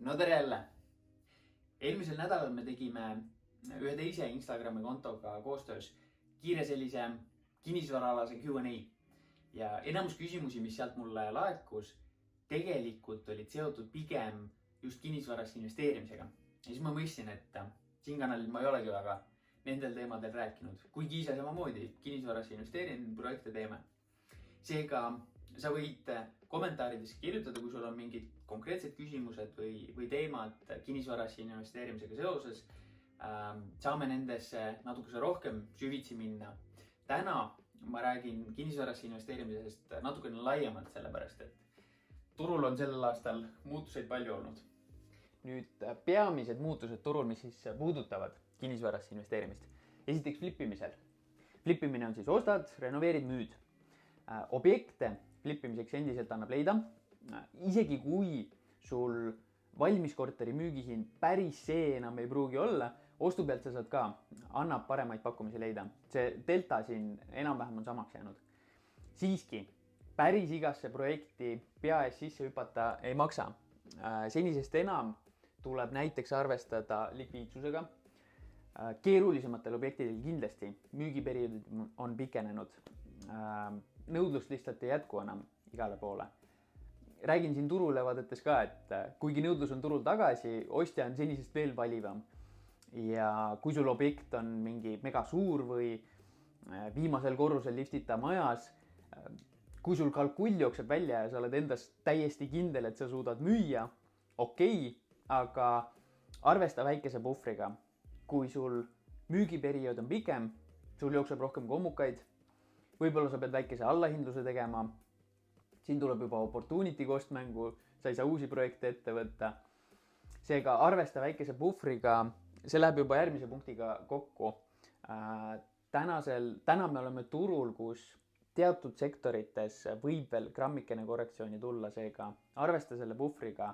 No tere jälle! Eelmisel nädalal me tegime ühe teise Instagrami kontoga koostöös kiire sellise kinnisvaraalase Q&A. Ja enamus küsimusi, mis sealt mulle laekus, tegelikult olid seotud pigem just kinnisvarasse investeerimisega. Ja siis ma mõistsin, et siin kanalil ma ei olegi väga nendel teemadel rääkinud. Kuigi ise samamoodi kinnisvarasse investeerin, projekte teeme. Seega sa võid kommentaarides kirjutada, kui sul on mingid konkreetsed küsimused või teemad kinnisvarasse investeerimisega seoses. Saame nendesse natukese rohkem süvitsi minna. Täna ma räägin kinnisvarasse investeerimisest natukene laiemalt, sellepärast et turul on sellel aastal muutuseid palju olnud. Nüüd peamised muutused turul, mis siis puudutavad kinnisvarasse investeerimist. Esiteks flippimisel. Flippimine on siis ostad, renoveerid, müüd. Objekte flippimiseks endiselt annab leida. Isegi kui sul valmiskorteri müügihind päris see enam ei pruugi olla, ostu pealt sa saad ka, annab paremaid pakkumisi leida. See delta siin enam-vähem on samaks jäänud. Siiski, päris igasse projekti pea ees sisse hüpata ei maksa. Senisest enam tuleb näiteks arvestada likviidsusega. Keerulisematel objektidel kindlasti müügiperioodid on pikenenud. Nõudlust lihtsalt ei jätku enam igale poole. Räägin siin turulevaadetes ka, et kuigi nõudlus on turul tagasi, ostja on senisest veel valivam. Ja kui sul objekt on mingi mega suur või viimasel korrusel liftita majas, kui sul kalkull jookseb välja ja sa oled endast täiesti kindel, et sa suudad müüa, okei, aga arvesta väikese puhvriga. Kui sul müügiperiood on pikem, sul jookseb rohkem kommukaid, võib-olla sa pead väikese allahindluse tegema, siin tuleb juba opportunity cost mängu, sa ei saa uusi projekte ette võtta. Seega arvesta väikese puhvriga, see läheb juba järgmise punktiga kokku. Täna me oleme turul, kus teatud sektorites võib veel grammikene korrektsiooni tulla, seega arvesta selle puhvriga.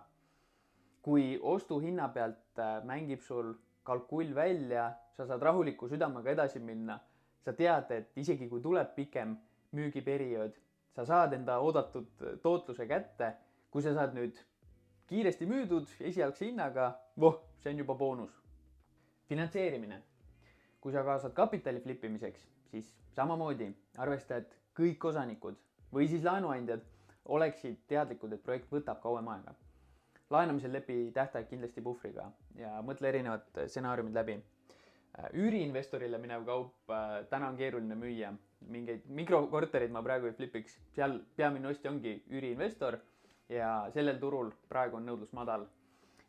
Kui ostuhinna pealt mängib sul kalkull välja, sa saad rahuliku südamega edasi minna, sa tead, et isegi kui tuleb pikem müügiperiood, sa saad enda oodatud tootluse kätte. Kui sa saad nüüd kiiresti müüdud esialgse hinnaga, see on juba boonus. Finantseerimine. Kui sa kaasad kapitali flippimiseks, siis samamoodi arvesta, et kõik osanikud või siis laenuandjad oleksid teadlikud, et projekt võtab kauem aega. Laenamisel lepi tähtaeg kindlasti puhvriga ja mõtle erinevad stsenaariumid läbi. Üüriinvestorile minev kaup täna on keeruline müüa. Mingeid mikrokorterid ma praegu ei flipiks. Seal peamine ostja ongi üüriinvestor ja sellel turul praegu on nõudlus madal.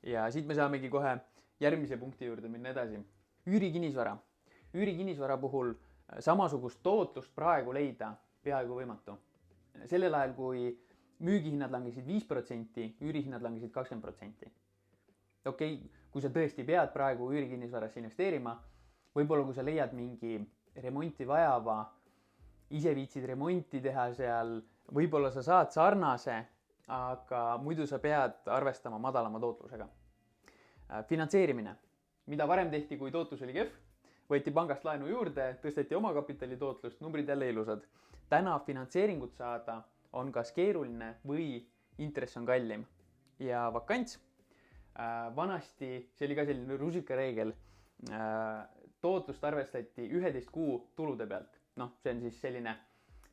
Ja siit me saamegi kohe järgmise punkti juurde minna edasi. Üürikinnisvara. Üürikinnisvara puhul samasugust tootlust praegu leida peaaegu võimatu. Sellel ajal, kui müügihinnad langesid 5%, üürihinnad langesid 20%. Okei, kui sa tõesti pead praegu üürikinnisvarasse investeerima, võib-olla kui sa leiad mingi remonti vajava, ise viitsid remonti teha seal, võib-olla sa saad sarnase, aga muidu sa pead arvestama madalama tootlusega. Finantseerimine. Mida varem tehti, kui tootlus oli kehv, võeti pangast laenu juurde, tõsteti omakapitali tootlust, numbrid jälle ilusad. Täna finantseeringut saada on kas keeruline või intress on kallim. Ja vakants. Vanasti, see oli ka selline rusikareegel, tootlust arvestati 11 kuu tulude pealt. See on siis selline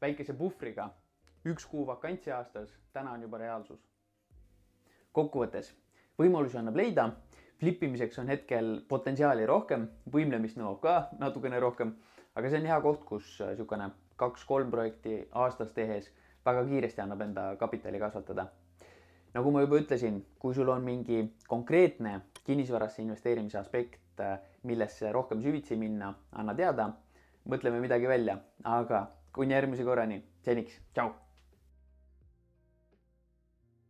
väikese puhvriga. 1 kuu vakantsi aastas, täna on juba reaalsus. Kokkuvõttes, võimalusi annab leida, flippimiseks on hetkel potentsiaali rohkem, võimlemist nõuab ka natukene rohkem, aga see on hea koht, kus 2-3 projekti aastas tehes väga kiiresti annab enda kapitali kasvatada. Nagu ma juba ütlesin, kui sul on mingi konkreetne kinnisvarasse investeerimise aspekt, millesse rohkem süvitsi minna, anna teada, mõtleme midagi välja, aga kuni järgmise korrani, seniks, tšau!